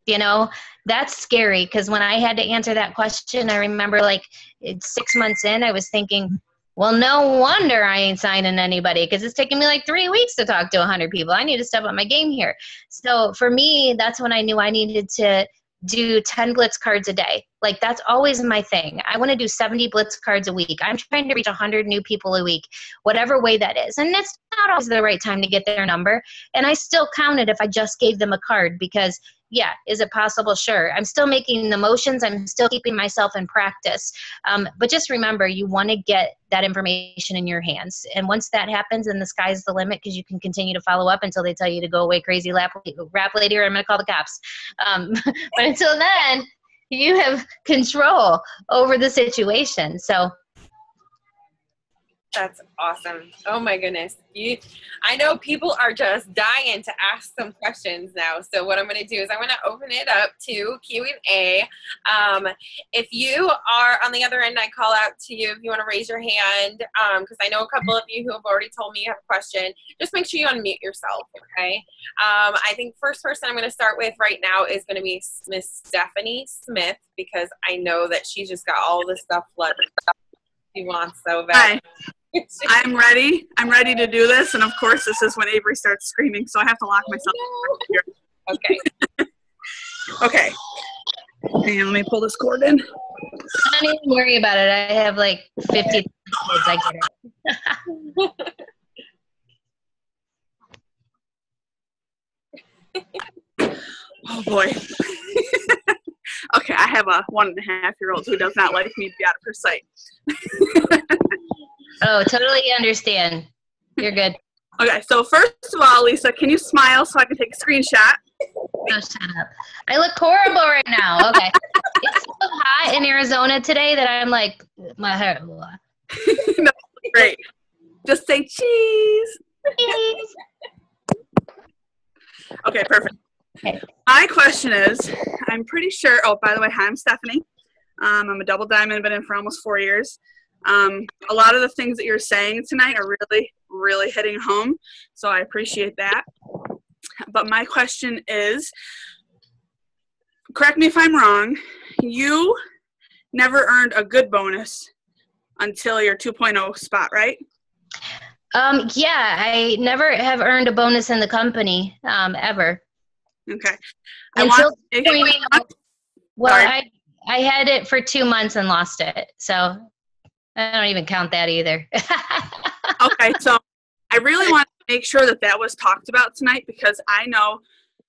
You know, that's scary, because when I had to answer that question, I remember like 6 months in, I was thinking, well, no wonder I ain't signing anybody, because it's taking me like 3 weeks to talk to 100 people. I need to step up my game here. So for me, that's when I knew I needed to do 10 blitz cards a day. Like, that's always my thing. I want to do 70 blitz cards a week. I'm trying to reach 100 new people a week, whatever way that is. And it's not always the right time to get their number. And I still count it if I just gave them a card, because yeah, is it possible? Sure. I'm still making the motions. I'm still keeping myself in practice. But just remember, you want to get that information in your hands. And once that happens, then the sky's the limit, because you can continue to follow up until they tell you to go away, crazy rap lady, or I'm going to call the cops. But until then, you have control over the situation. So that's awesome. Oh my goodness. I know people are just dying to ask some questions now. So what I'm going to do is I'm going to open it up to Q&A. If you are on the other end, I call out to you if you want to raise your hand, because I know a couple of you who have already told me you have a question. Just make sure you unmute yourself, okay? I think first person I'm going to start with right now is going to be Miss Stephanie Smith, because I know that she's just got all this stuff flooded. She wants so bad. Hi. I'm ready. I'm ready to do this. And of course, this is when Avery starts screaming, so I have to lock myself here. Okay. Okay. And let me pull this cord in. Don't even worry about it. I have like 50 kids. I get it. Oh boy. Okay, I have a 1.5-year-old who does not like me to be out of her sight. Oh, totally understand. You're good. Okay, so first of all, Lisa, can you smile so I can take a screenshot? Oh, shut up. I look horrible right now. Okay. It's so hot in Arizona today that I'm like, my hair. No, Great. Just say cheese. Cheese. Okay, perfect. Okay. My question is, I'm pretty sure, oh, by the way, hi, I'm Stephanie. I'm a double diamond, been in for almost 4 years. A lot of the things that you're saying tonight are really, really hitting home, so I appreciate that. But my question is, correct me if I'm wrong, you never earned a good bonus until your 2.0 spot, right? Yeah, I never have earned a bonus in the company, ever. Okay. Well, I had it for 2 months and lost it, so I don't even count that either. Okay, so I really want to make sure that that was talked about tonight, because I know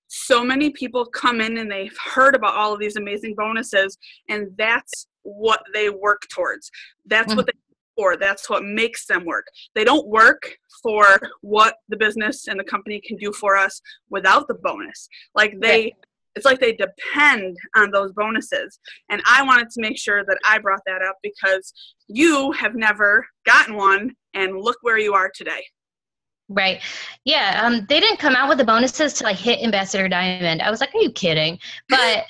so many people come in and they've heard about all of these amazing bonuses, and that's what they work towards. That's what they for. That's what makes them work. They don't work for what the business and the company can do for us without the bonus. It's like they depend on those bonuses. And I wanted to make sure that I brought that up, because you have never gotten one, and look where you are today. Right. Yeah. They didn't come out with the bonuses till I hit Ambassador Diamond. I was like, are you kidding? But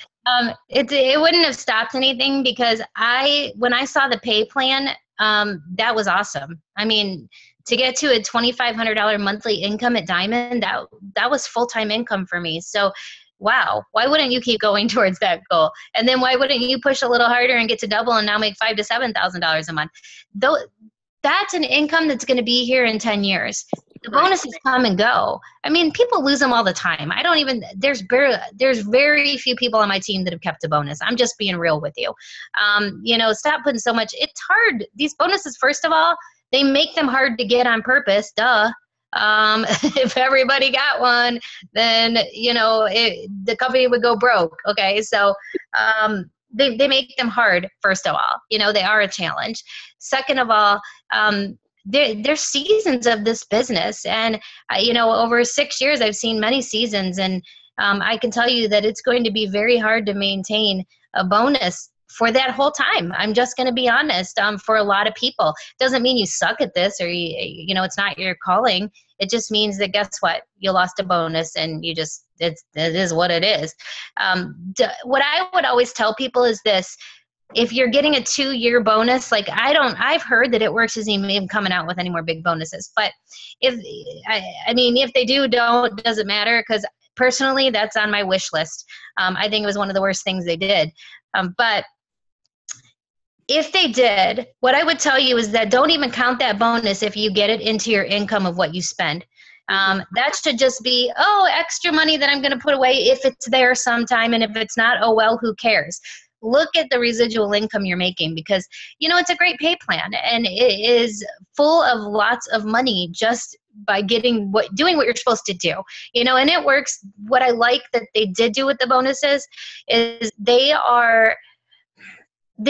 it wouldn't have stopped anything, because when I saw the pay plan, that was awesome. I mean, to get to a $2,500 monthly income at Diamond, that was full-time income for me. So, wow, why wouldn't you keep going towards that goal? And then why wouldn't you push a little harder and get to double and now make $5,000 to $7,000 a month? Though that's an income that's going to be here in 10 years. The bonuses come and go. I mean, people lose them all the time. There's very few people on my team that have kept a bonus. I'm just being real with you. Stop putting so much. It's hard. These bonuses, first of all, they make them hard to get on purpose. Duh. If everybody got one, then, the company would go broke. Okay. So, they make them hard, first of all. They are a challenge. Second of all, there's seasons of this business. And, over 6 years, I've seen many seasons. And I can tell you that it's going to be very hard to maintain a bonus for that whole time. I'm just going to be honest. For a lot of people, doesn't mean you suck at this, or it's not your calling. It just means that, guess what? You lost a bonus, and it is what it is. What I would always tell people is this: if you're getting a 2-year bonus, I've heard that it works as even coming out with any more big bonuses. But if they doesn't matter, because personally, that's on my wish list. I think it was one of the worst things they did. But if they did, what I would tell you is that don't even count that bonus if you get it into your income of what you spend. That should just be, extra money that I'm going to put away if it's there sometime. And if it's not, oh, well, who cares? Look at the residual income you're making, because, it's a great pay plan, and it is full of lots of money just by doing what you're supposed to do, and it works. What I like that they did do with the bonuses is they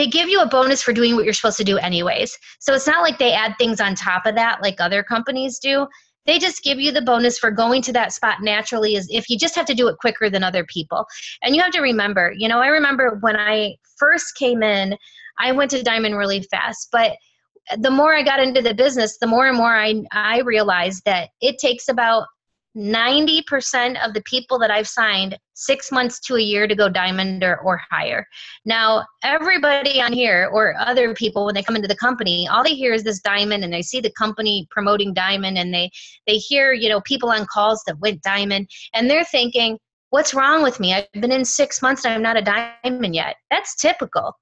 give you a bonus for doing what you're supposed to do anyways. So it's not like they add things on top of that like other companies do. They just give you the bonus for going to that spot naturally, as if you just have to do it quicker than other people. And you have to remember, I remember when I first came in, I went to Diamond really fast. But the more I got into the business, the more and more I realized that it takes about 90% of the people that I've signed 6 months to a year to go Diamond or higher. Now, everybody on here or other people, when they come into the company, all they hear is this Diamond, and they see the company promoting Diamond, and they hear, people on calls that went Diamond, and they're thinking, what's wrong with me? I've been in 6 months and I'm not a Diamond yet. That's typical.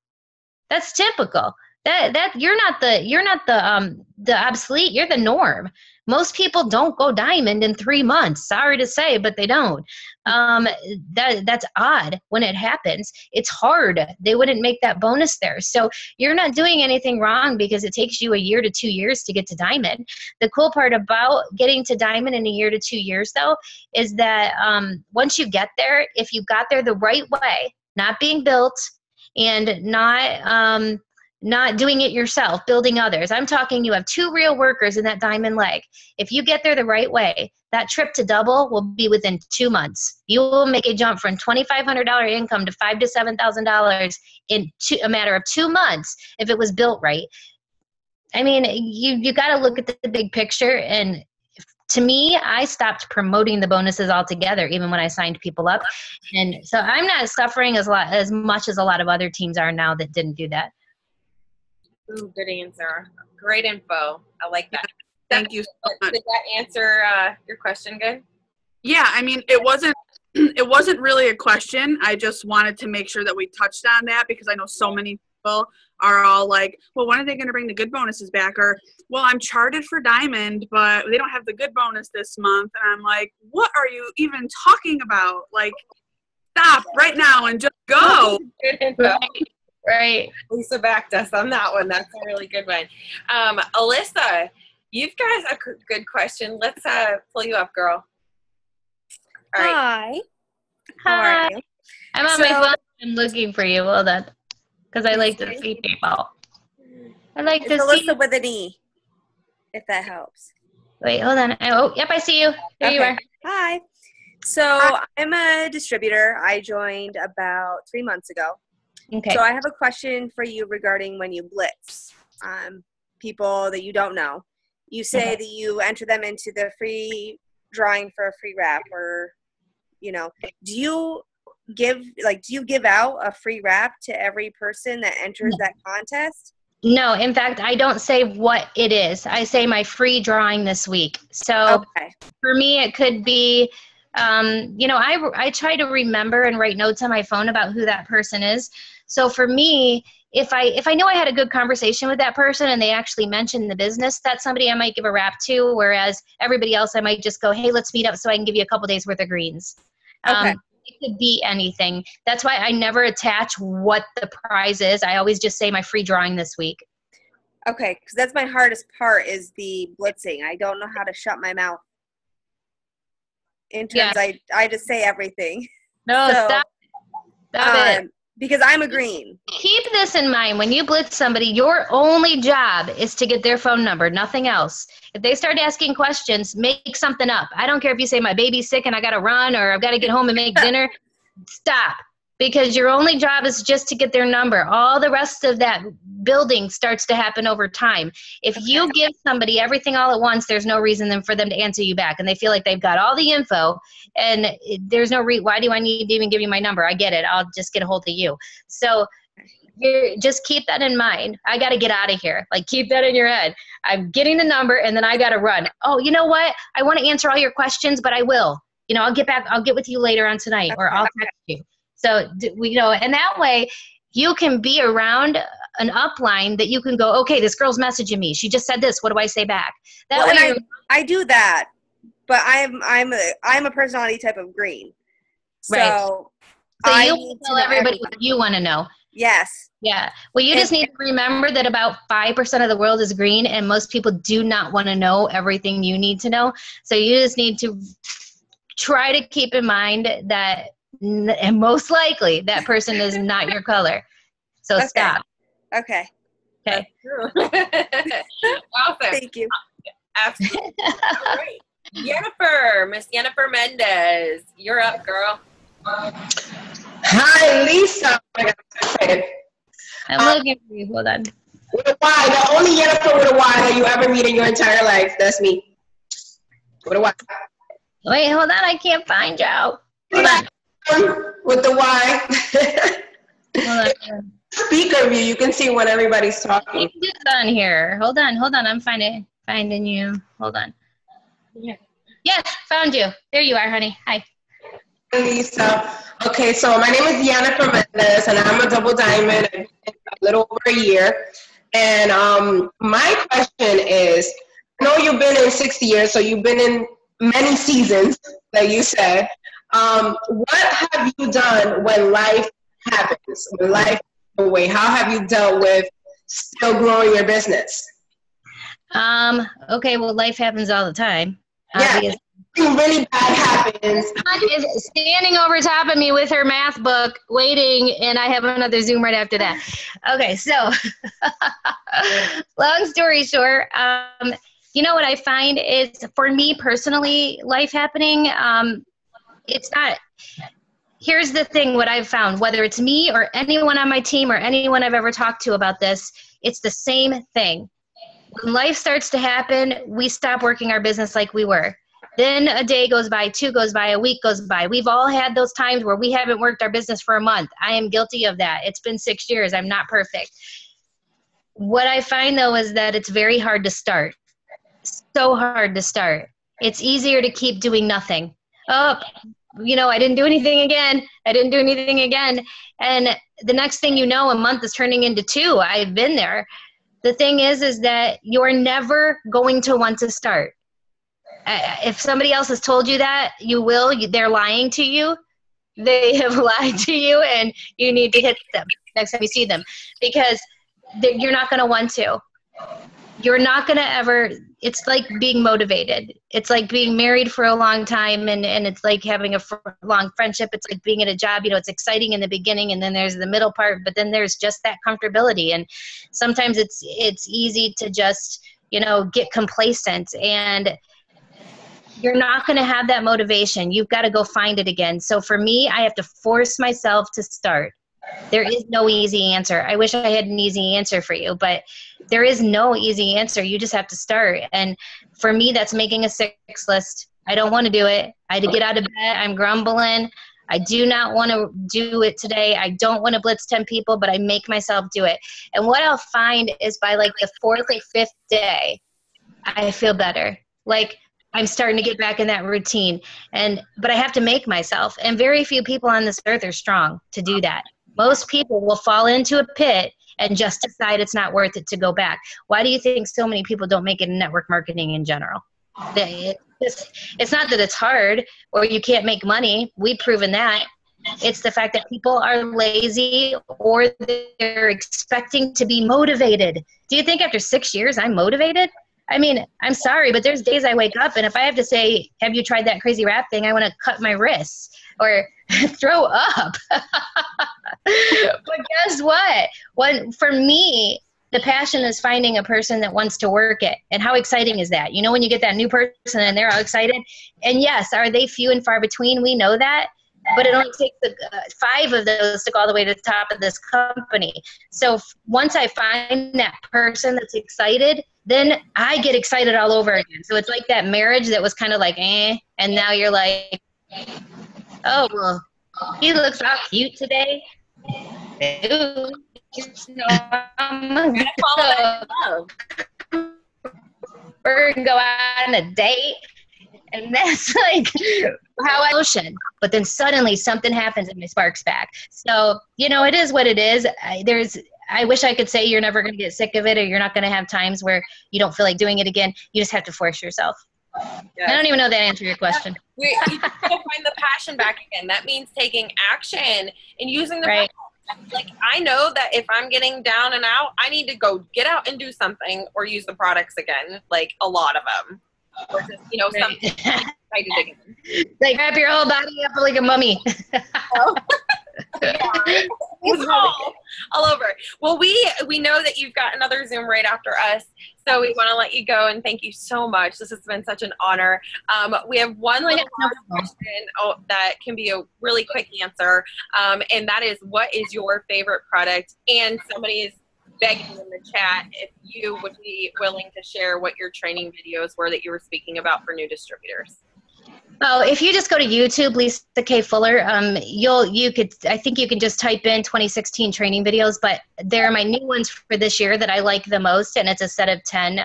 That's typical. That you're not the obsolete, you're the norm. Most people don't go Diamond in 3 months. Sorry to say, but they don't. That's odd when it happens. It's hard. They wouldn't make that bonus there. So you're not doing anything wrong, because it takes you 1 year to 2 years to get to Diamond. The cool part about getting to Diamond in 1 year to 2 years, though, is that once you get there, if you got there the right way, not being built and not doing it yourself, building others. I'm talking, you have 2 real workers in that Diamond leg. If you get there the right way, that trip to double will be within 2 months. You will make a jump from $2,500 income to $5,000 to $7,000 in a matter of 2 months if it was built right. I mean, you got to look at the big picture. And to me, I stopped promoting the bonuses altogether, even when I signed people up. And so I'm not suffering as much as a lot of other teams are now that didn't do that. Ooh, good answer. Great info. I like that. Thank you so much. Did that answer your question good? Yeah, I mean, it wasn't really a question. I just wanted to make sure that we touched on that because I know so many people are all like, well, when are they going to bring the good bonuses back? Or, well, I'm charted for Diamond, but they don't have the good bonus this month. And I'm like, what are you even talking about? Like, stop right now and just go. Good info. Right. Lisa backed us on that one. That's a really good one. Alyssa, you've got a good question. Let's pull you up, girl. All right. Hi. How are you? I'm on my phone. I'm looking for you. Hold on. Because I like to see people. I like It's to see. Alyssa with an E, if that helps. Wait, hold on. Oh, yep, I see you. There you are. Hi. So I'm a distributor. I joined about 3 months ago. Okay. So I have a question for you regarding when you blitz people that you don't know. You say that you enter them into the free drawing for a free wrap, or, you know, do you give out a free wrap to every person that enters that contest? No, in fact, I don't say what it is. I say my free drawing this week. So for me, it could be, I try to remember and write notes on my phone about who that person is. So for me, if I know I had a good conversation with that person and they actually mentioned the business, that's somebody I might give a wrap to, whereas everybody else I might just go, hey, let's meet up so I can give you a couple days worth of greens. It could be anything. That's why I never attach what the prize is. I always just say my free drawing this week. Okay, because that's my hardest part is the blitzing. I don't know how to shut my mouth. In terms, I just say everything. No, stop it. Because I'm a green. Keep this in mind. When you blitz somebody, your only job is to get their phone number, nothing else. If they start asking questions, make something up. I don't care if you say my baby's sick and I got to run, or I've got to get home and make dinner. Stop. Because your only job is just to get their number. All the rest of that building starts to happen over time. If you give somebody everything all at once, there's no reason for them to answer you back. And they feel like they've got all the info. And there's no why do I need to even give you my number? I get it. I'll just get a hold of you. So just keep that in mind. I got to get out of here. Like, keep that in your head. I'm getting the number and then I got to run. Oh, you know what? I want to answer all your questions, but I will. I'll get back. I'll get with you later on tonight, or I'll text you. So, and that way you can be around an upline that you can go, okay, this girl's messaging me. She just said this. What do I say back? I do that, but I'm a personality type of green. So you tell everybody what you want to know. Yes. Yeah. Well, you just need to remember that about 5% of the world is green, and most people do not want to know everything you need to know. So you just need to try to keep in mind that, and most likely that person is not your color. So stop. Okay. Awesome. Thank you. Absolutely. All right. Miss Jennifer Mendez, you're up, girl. Hi, Lisa. I'm looking for you. Hold on. With a Y. The only Jennifer with a Y that you ever meet in your entire life. That's me. With a Y. Wait, hold on. I can't find you. Hold on. With the Y. Hold on. Speaker view, you can see when everybody's talking. It's on here. Hold on. I'm finding you. Hold on. Yeah. Yes, found you. There you are, honey. Hi. Hi, Lisa. Okay, so my name is Jennifer Mendez, and I'm a double diamond. I've been a little over a year. And my question is, I know you've been in 60 years, so you've been in many seasons, like you said. What have you done when life happens, when life goes away? How have you dealt with still growing your business? Okay, well, life happens all the time. Yeah, something really bad happens. Is standing over top of me with her math book, waiting, and I have another Zoom right after that. Okay, so long story short, what I find is, for me personally, life happening, it's not. Here's the thing, what I've found, whether it's me or anyone on my team or anyone I've ever talked to about this, it's the same thing. When life starts to happen, we stop working our business like we were. Then a day goes by, 2 goes by, a week goes by. We've all had those times where we haven't worked our business for a month. I am guilty of that. It's been 6 years. I'm not perfect. What I find, though, is that it's very hard to start. So hard to start. It's easier to keep doing nothing. Oh, I didn't do anything again. And the next thing you know, a month is turning into 2. I've been there. The thing is that you're never going to want to start. If somebody else has told you that, you will. They're lying to you. They have lied to you, and you need to hit them next time you see them, because you're not going to want to. You're not going to ever. It's like being motivated. It's like being married for a long time, and it's like having a long friendship. It's like being at a job. It's exciting in the beginning, and then there's the middle part, but then there's just that comfortability. And sometimes it's easy to just get complacent, and you're not going to have that motivation. You've got to go find it again. So for me, I have to force myself to start. There is no easy answer. I wish I had an easy answer for you, but there is no easy answer. You just have to start. And for me, that's making a 6 list. I don't want to do it. I had to get out of bed. I'm grumbling. I do not want to do it today. I don't want to blitz 10 people, but I make myself do it. And what I'll find is by like the 4th or 5th day, I feel better. Like, I'm starting to get back in that routine. But I have to make myself. And very few people on this earth are strong to do that. Most people will fall into a pit and just decide it's not worth it to go back. Why do you think so many people don't make it in network marketing in general? It's not that it's hard or you can't make money. We've proven that. It's the fact that people are lazy or they're expecting to be motivated. Do you think after 6 years I'm motivated? I mean, I'm sorry, but there's days I wake up and if I have to say, have you tried that crazy rap thing? I want to cut my wrists or throw up. But guess what? For me, the passion is finding a person that wants to work it. And how exciting is that? When you get that new person and they're all excited. And yes, are they few and far between? We know that. But it only takes 5 of those to go all the way to the top of this company. So once I find that person that's excited, then I get excited all over again. So it's like that marriage that was kind of like, and now you're like, oh, well, he looks all cute today. Ooh, I'm going to fall in love. We're going to go on a date. And that's like how I motion. But then suddenly something happens and my spark's back. So, it is what it is. I wish I could say you're never going to get sick of it or you're not going to have times where you don't feel like doing it again. You just have to force yourself. Yes. I don't even know that answered your question. You have to find the passion back again. That means taking action and using the right. Like, I know that if I'm getting down and out, I need to go get out and do something or use the products again, like a lot of them. Or just, something excited again. Like wrap your whole body up like a mummy. All over. Well, we know that you've got another Zoom right after us, so we want to let you go and thank you so much. This has been such an honor. We have one little question that can be a really quick answer, and that is, what is your favorite product? And somebody is begging in the chat if you would be willing to share what your training videos were that you were speaking about for new distributors. Oh, if you just go to YouTube, Lisa Kaye Fuller, I think you can just type in 2016 training videos, but they're my new ones for this year that I like the most, and it's a set of 10,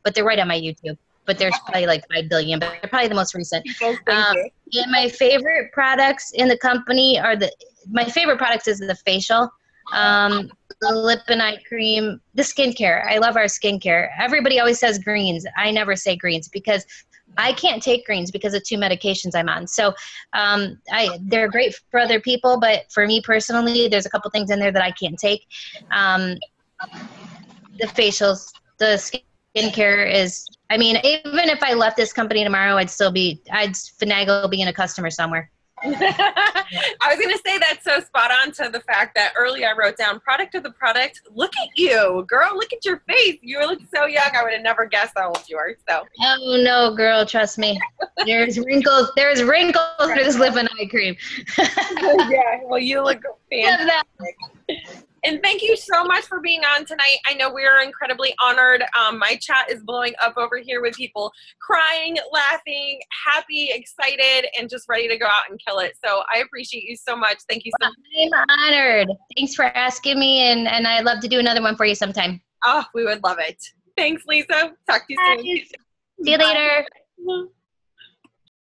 but they're right on my YouTube. But there's probably like 5 billion, but they're probably the most recent. And my favorite products in the company my favorite products is the facial. The lip and eye cream, the skincare. I love our skincare. Everybody always says greens. I never say greens because I can't take greens because of 2 medications I'm on. So they're great for other people, but for me personally, there's a couple things in there that I can't take. The facials, the skincare is, even if I left this company tomorrow, I'd finagle being a customer somewhere. I was going to say that's so spot on to the fact that earlier I wrote down product of the product. Look at you, girl. Look at your face. You look so young. I would have never guessed how old you are. So. Oh, no, girl. Trust me. There's wrinkles. There's wrinkles for this lip and eye cream. Yeah. Well, you look fantastic. And thank you so much for being on tonight. I know we are incredibly honored. My chat is blowing up over here with people crying, laughing, happy, excited, and just ready to go out and kill it. So I appreciate you so much. Thank you so much. I'm honored. Thanks for asking me, and I'd love to do another one for you sometime. Oh, we would love it. Thanks, Lisa. Talk to you soon. See you later. Bye.